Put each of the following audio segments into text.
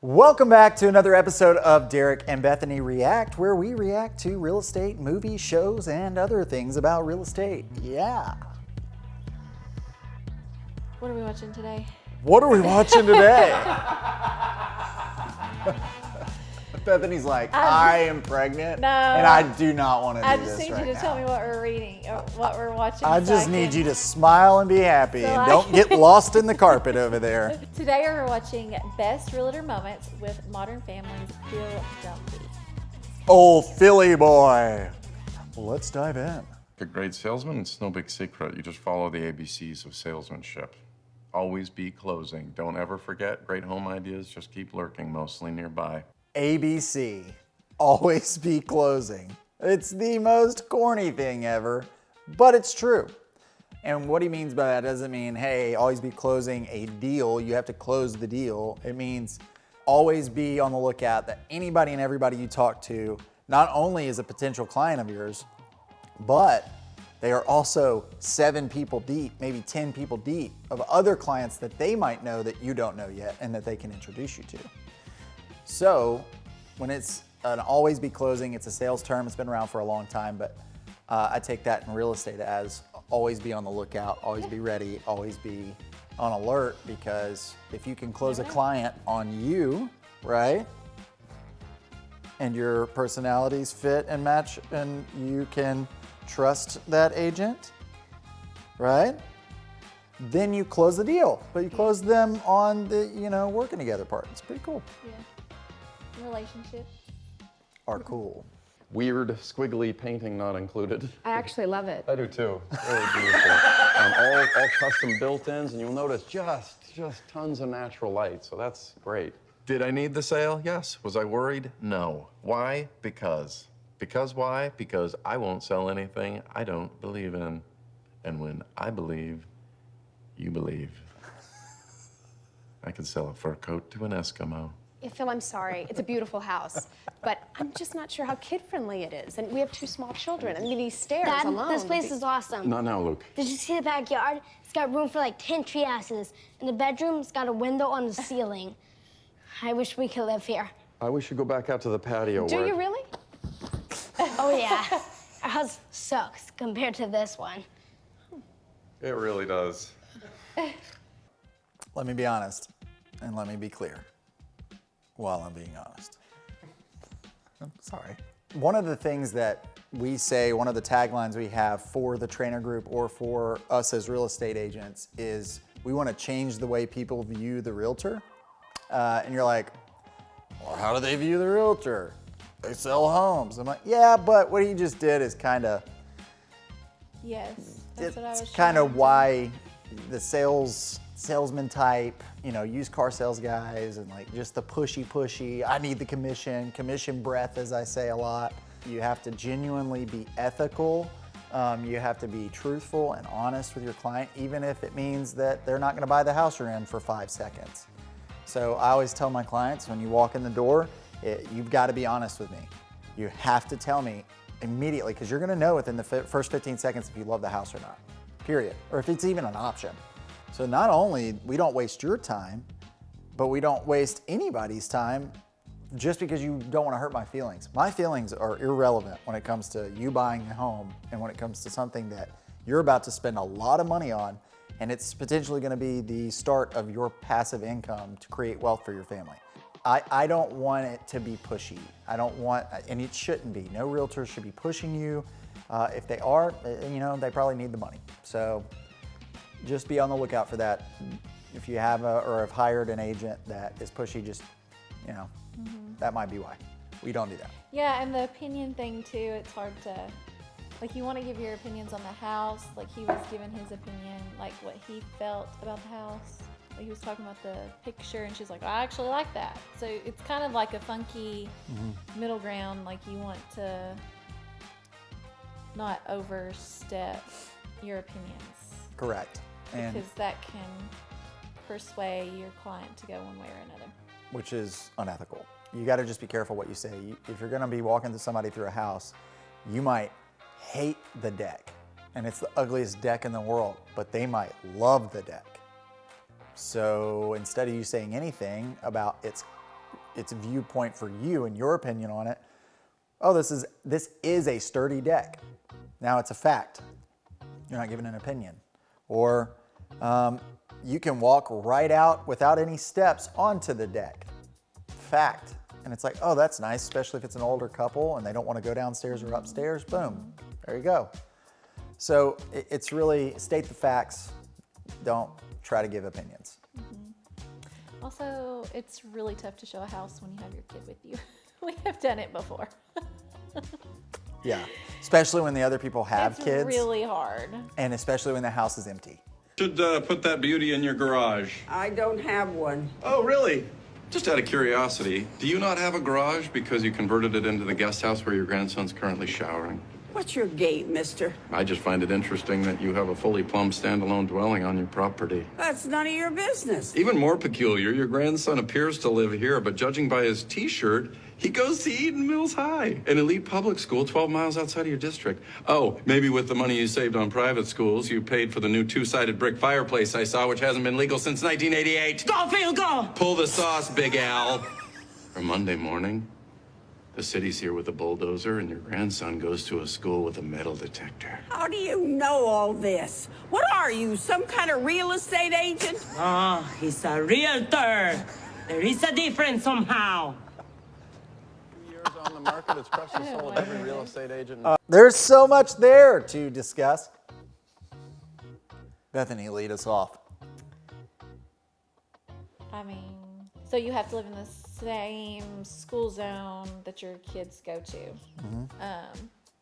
Welcome back to another episode of Derek and Bethany React, where we react to real estate, movies, shows, and other things about real estate. Yeah. What are we watching today? What are we watching today? Bethany's like, I am pregnant, No. and I do not want to I do just this need right you to now. tell me what we're reading or what we're watching. I just need you to smile and be happy, So and don't get lost in the carpet over there. Today we're watching Best Realtor Moments with Modern Family's Phil Dunphy. Old Philly boy. Let's dive in. A great salesman, it's no big secret. You just follow the ABCs of salesmanship. Always be closing. Don't ever forget, great home ideas just keep lurking, mostly nearby. ABC, always be closing. It's the most corny thing ever, but it's true. And what he means by that doesn't mean, hey, always be closing a deal. You have to close the deal. It means always be on the lookout that anybody and everybody you talk to not only is a potential client of yours, but they are also 7 people deep, maybe 10 people deep of other clients that they might know that you don't know yet and that they can introduce you to. So when it's an always be closing, it's a sales term, it's been around for a long time, but I take that in real estate as always be on the lookout, always be ready, always be on alert, because if you can close a client on you, right? And your personalities fit and match and you can trust that agent, right? Then you close the deal, but you close them on the, working together part. It's pretty cool. Yeah. Relationship. Are cool. Weird, squiggly painting not included. I actually love it. I do too. Really beautiful. All custom built-ins, and you'll notice just tons of natural light, so that's great. Did I need the sale? Yes. Was I worried? No. Why? Because. Because why? Because I won't sell anything I don't believe in. And when I believe, you believe. I could sell a fur coat to an Eskimo. Yeah, Phil, I'm sorry. It's a beautiful house, but I'm just not sure how kid-friendly it is. And we have 2 small children. I mean, these stairs Dad, alone. this place is awesome. Not now, Luke. Did you see the backyard? It's got room for like 10 tree houses. And the bedroom's got a window on the ceiling. I wish we could live here. I wish you'd go back out to the patio. Do you really? Oh yeah, our house sucks compared to this one. It really does. Let me be honest, and let me be clear while I'm being honest. I'm sorry. One of the things that we say, one of the taglines we have for the trainer group or for us as real estate agents is we want to change the way people view the realtor. And you're like, well, how do they view the realtor? They sell homes. I'm like, yeah, but what he just did is kind of, Yes. That's what I was it's kind trying of to- why the salesman type, used car sales guys, and like just the pushy, I need the commission breath, as I say a lot. You have to genuinely be ethical. You have to be truthful and honest with your client, even if it means that they're not going to buy the house you're in for 5 seconds. So I always tell my clients, when you walk in the door, you've got to be honest with me. You have to tell me immediately, because you're going to know within the first 15 seconds if you love the house or not, period, or if it's even an option. So not only we don't waste your time, but we don't waste anybody's time just because you don't want to hurt my feelings. My feelings are irrelevant when it comes to you buying a home and when it comes to something that you're about to spend a lot of money on, and it's potentially going to be the start of your passive income to create wealth for your family. I don't want it to be pushy. I don't want, and it shouldn't be. No realtor should be pushing you. If they are, they probably need the money. So just be on the lookout for that. If you have or have hired an agent that is pushy, just, that might be why. We don't do that. Yeah, and the opinion thing too, it's hard to, like, you want to give your opinions on the house. Like, he was giving his opinion, like what he felt about the house. Like, he was talking about the picture, and she's like, I actually like that. So it's kind of like a funky middle ground. Like, you want to not overstep your opinions. Correct. And Because that can persuade your client to go one way or another. which is unethical. You got to just be careful what you say. If you're going to be walking to somebody through a house, you might hate the deck, and it's the ugliest deck in the world, but they might love the deck. So instead of you saying anything about its it's a viewpoint for you and your opinion on it. Oh, this is a sturdy deck. Now it's a fact. You're not giving an opinion. Or you can walk right out without any steps onto the deck. Fact. And it's like, oh, that's nice, especially if it's an older couple and they don't want to go downstairs or upstairs. Boom, there you go. So it's really state the facts. Don't try to give opinions. Also, it's really tough to show a house when you have your kid with you. We have done it before. Yeah, especially when the other people have kids. It's really hard. And especially when the house is empty. Should put that beauty in your garage. I don't have one. Oh, really? Just out of curiosity, do you not have a garage because you converted it into the guest house where your grandson's currently showering? What's your game, mister? I just find it interesting that you have a fully plumbed standalone dwelling on your property. That's none of your business. Even more peculiar, your grandson appears to live here, but judging by his t-shirt, he goes to Eden Mills High, an elite public school 12 miles outside of your district. Oh, maybe with the money you saved on private schools, you paid for the new two-sided brick fireplace I saw, which hasn't been legal since 1988. Go, Phil, go! Pull the sauce, Big Al. For Monday morning, the city's here with a bulldozer, and your grandson goes to a school with a metal detector. How do you know all this? What are you, some kind of real estate agent? He's a realtor. There is a difference somehow. Years on the market, it's crushed the soul of every real estate agent. There's so much there to discuss. Bethany, lead us off. I mean, so you have to live in the same school zone that your kids go to.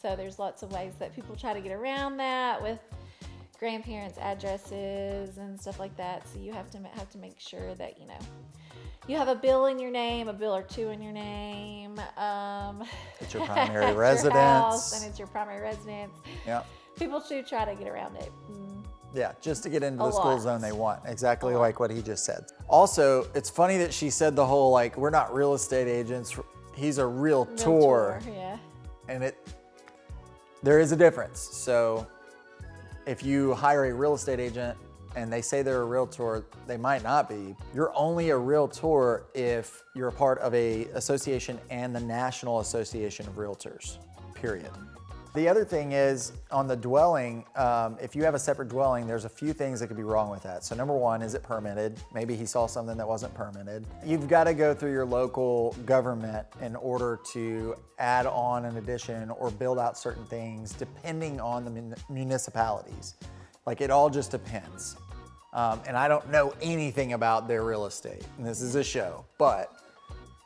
So there's lots of ways that people try to get around that with grandparents' addresses and stuff like that. So you have to make sure that, you know, you have a bill in your name, a bill or two in your name. It's your primary at residence. your house, and it's your primary residence. Yeah. People do try to get around it. Yeah, just to get into A the school lot. zone they want. Exactly like what he just said. Also, it's funny that she said the whole, like, we're not real estate agents. He's a realtor. Realtor, yeah. And there is a difference. So if you hire a real estate agent and they say they're a realtor, they might not be. You're only a realtor if you're a part of a association and the National Association of Realtors, period. The other thing is on the dwelling, if you have a separate dwelling, there's a few things that could be wrong with that. So number one, is it permitted? Maybe he saw something that wasn't permitted. You've got to go through your local government in order to add on an addition or build out certain things depending on the municipalities. Like, it all just depends. And I don't know anything about their real estate, and this is a show, but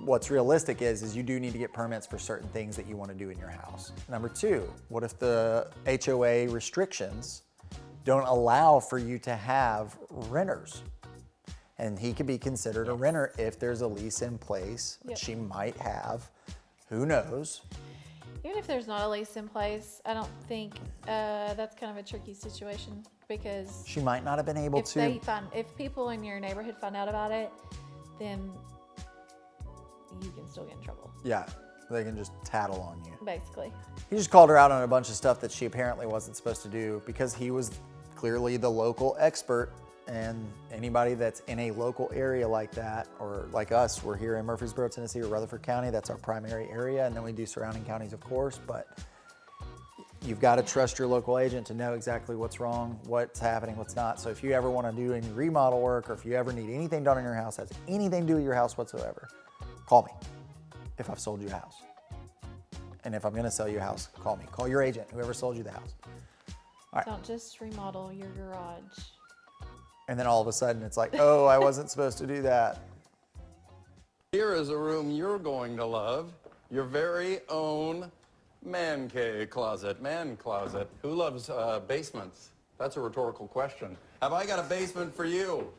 what's realistic is you do need to get permits for certain things that you want to do in your house. Number two, what if the HOA restrictions don't allow for you to have renters? And he could be considered a renter if there's a lease in place, which she might have. Who knows? Even if there's not a lease in place, I don't think that's kind of a tricky situation, because She might not have been able to. if people in your neighborhood find out about it, then you can still get in trouble, Yeah, they can just tattle on you. basically. He just called her out on a bunch of stuff that she apparently wasn't supposed to do because he was clearly the local expert, and anybody that's in a local area like that, or like us, we're here in Murfreesboro, Tennessee, or Rutherford County, that's our primary area, and then we do surrounding counties, of course, but you've got to trust your local agent to know exactly what's wrong, what's happening, what's not. So if you ever want to do any remodel work, or if you ever need anything done in your house, has anything to do with your house whatsoever, call me if I've sold you a house. And if I'm going to sell you a house, call me. Call your agent, whoever sold you the house. All right. Don't just remodel your garage. And then all of a sudden it's like, oh, I wasn't supposed to do that. Here is a room you're going to love. Your very own man closet. Who loves basements? That's a rhetorical question. Have I got a basement for you?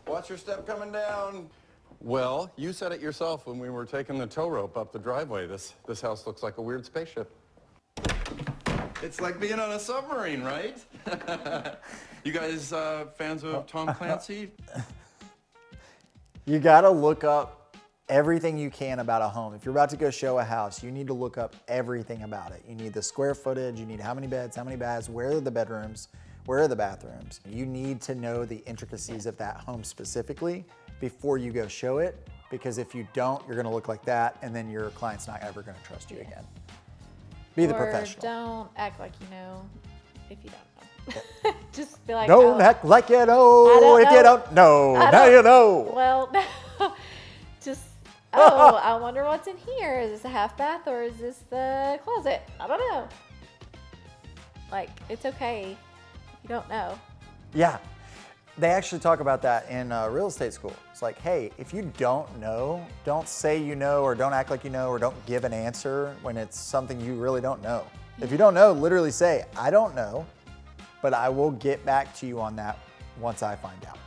Watch your step coming down. Well, you said it yourself when we were taking the tow rope up the driveway. This house looks like a weird spaceship. It's like being on a submarine, right? You guys fans of Tom Clancy? You got to look up everything you can about a home. If you're about to go show a house, you need to look up everything about it. You need the square footage, you need how many beds, how many baths, where are the bedrooms, where are the bathrooms. You need to know the intricacies of that home specifically before you go show it, Because if you don't, you're going to look like that, and then your client's not ever going to trust you again. Be the professional. Don't act like you know if you don't know. Just be like, Don't act like you know if you don't know. Now you know. Well, just, I wonder what's in here. Is this a half bath or is this the closet? I don't know. Like, it's okay if you don't know. Yeah. They actually talk about that in real estate school. It's like, hey, if you don't know, don't say you know, or don't act like you know, or don't give an answer when it's something you really don't know. If you don't know, literally say, I don't know, but I will get back to you on that once I find out.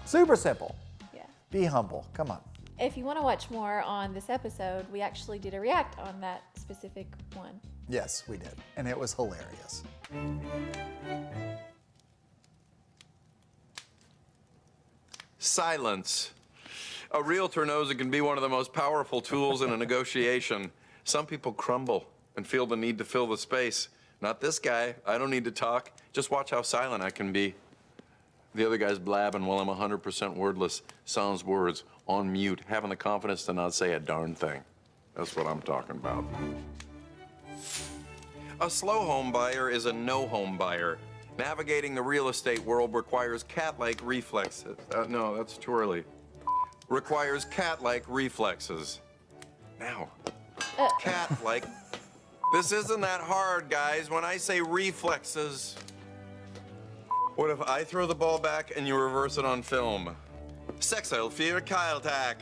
Super simple. Yeah. Be humble. Come on. If you want to watch more on this episode, we actually did a react on that specific one. Yes, we did. And it was hilarious. Silence. A realtor knows it can be one of the most powerful tools in a negotiation. Some people crumble and feel the need to fill the space. Not this guy. I don't need to talk. Just watch how silent I can be. The other guy's blabbing while I'm 100% wordless. Sans words, on mute, having the confidence to not say a darn thing. That's what I'm talking about. A slow home buyer is a no home buyer. Navigating the real estate world requires cat-like reflexes. No, that's too early. Requires cat-like reflexes. Now, cat-like. This isn't that hard, guys. When I say reflexes, what if I throw the ball back and you reverse it on film? Sexile für Keiltag.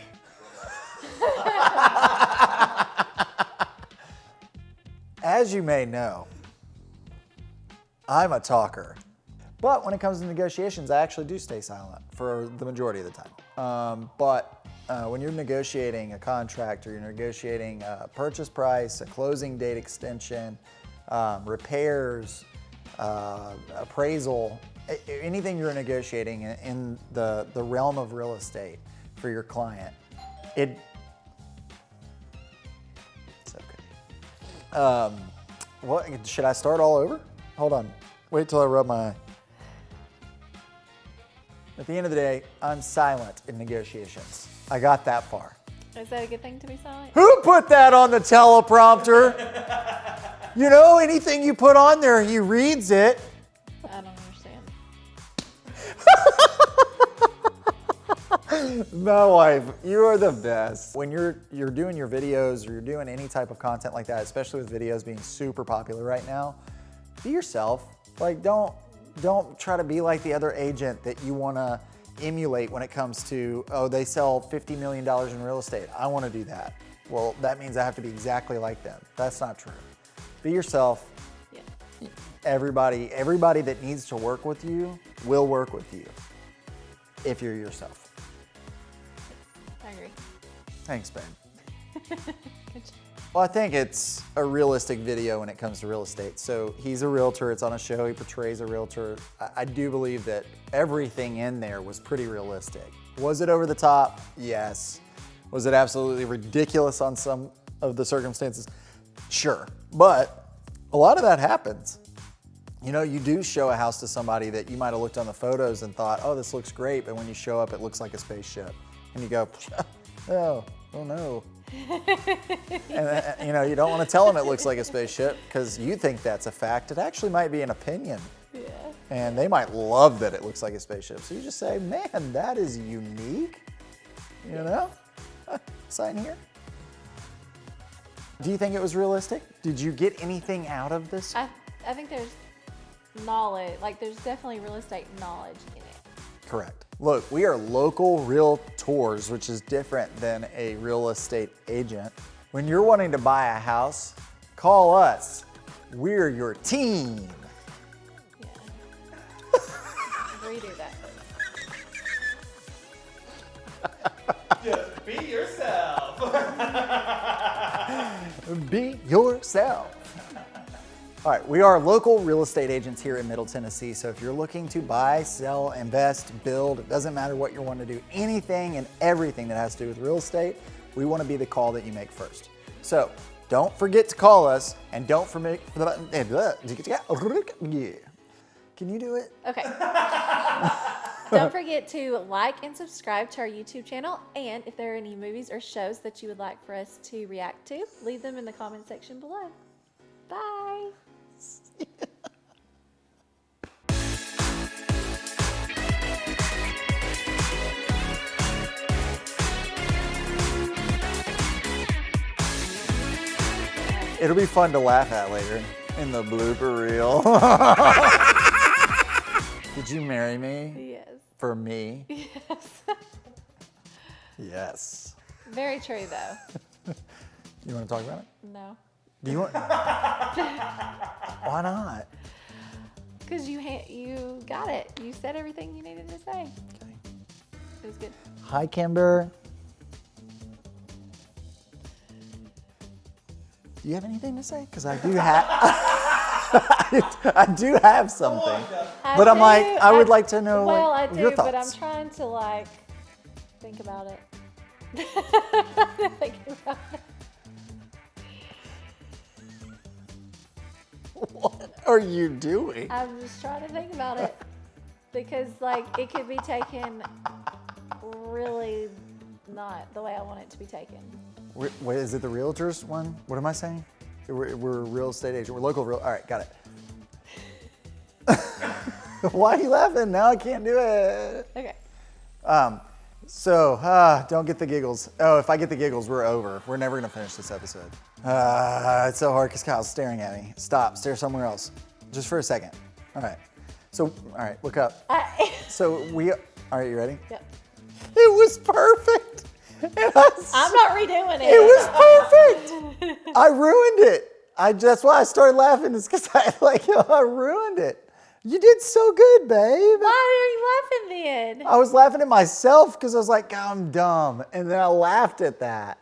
As you may know, I'm a talker. But when it comes to negotiations, I actually do stay silent for the majority of the time. But when you're negotiating a contract, or you're negotiating a purchase price, a closing date extension, repairs, appraisal, anything you're negotiating in the realm of real estate for your client, it's okay. What, should I start all over? Hold on. Wait till I rub my eye. At the end of the day, I'm silent in negotiations. I got that far. Is that a good thing to be silent? Who put that on the teleprompter? You know, anything you put on there, he reads it. I don't understand. My wife, you are the best. When you're doing your videos, or you're doing any type of content like that, especially with videos being super popular right now, be yourself. Like, don't try to be like the other agent that you want to emulate when it comes to, oh, they sell $50 million in real estate. I want to do that. Well, that means I have to be exactly like them. That's not true. Be yourself. Yeah. Everybody that needs to work with you will work with you if you're yourself. I agree. Thanks, babe. Good job. Well, I think it's a realistic video when it comes to real estate. So he's a realtor, it's on a show, he portrays a realtor. I do believe that everything in there was pretty realistic. Was it over the top? Yes. Was it absolutely ridiculous on some of the circumstances? Sure. But a lot of that happens. You know, you do show a house to somebody that you might have looked on the photos and thought, oh, this looks great, but when you show up, it looks like a spaceship. And you go, oh no. And you know, you don't want to tell them it looks like a spaceship because you think that's a fact. It actually might be an opinion. Yeah. And they might love that it looks like a spaceship. So you just say, man, that is unique. You know? Sign here. Do you think it was realistic? Did you get anything out of this? I think there's knowledge, like there's definitely real estate knowledge in it. Correct. Look, we are local realtors, which is different than a real estate agent. When you're wanting to buy a house, call us. We're your team. Yeah. Redo that. Just be yourself. Be yourself. All right, we are local real estate agents here in Middle Tennessee. So if you're looking to buy, sell, invest, build, it doesn't matter what you want to do, anything and everything that has to do with real estate, we want to be the call that you make first. So don't forget to call us, and don't forget, yeah. Can you do it? Okay. Don't forget to like and subscribe to our YouTube channel. And if there are any movies or shows that you would like for us to react to, leave them in the comment section below. Bye. It'll be fun to laugh at later in the blooper reel. Did you marry me? Yes. For me? Yes. Yes. Very true, though. You want to talk about it? No. Do you want? Why not? Because you got it. You said everything you needed to say. Okay. It was good. Hi, Kimber. Do you have anything to say? Because I do have, I do have something. But I'm like, I would like to know Well, like, I do, your but I'm thoughts. trying to like think about it. Think about it. What are you doing? I'm just trying to think about it because like it could be taken really not the way I want it to be taken. Wait, is it the Realtors one? What am I saying? We're a real estate agent. We're local real. All right, got it. Why are you laughing? Now I can't do it. Okay. Don't get the giggles. Oh, if I get the giggles, we're over. We're never gonna finish this episode. It's so hard because Kyle's staring at me. Stop, stare somewhere else. Just for a second. All right. So, all right, look up. All right, you ready? Yep. It was perfect. I'm not redoing it. It was perfect. I ruined it. That's why I started laughing. Is because I ruined it. You did so good, babe. Why are you laughing then? I was laughing at myself because I was like, God, I'm dumb. And then I laughed at that.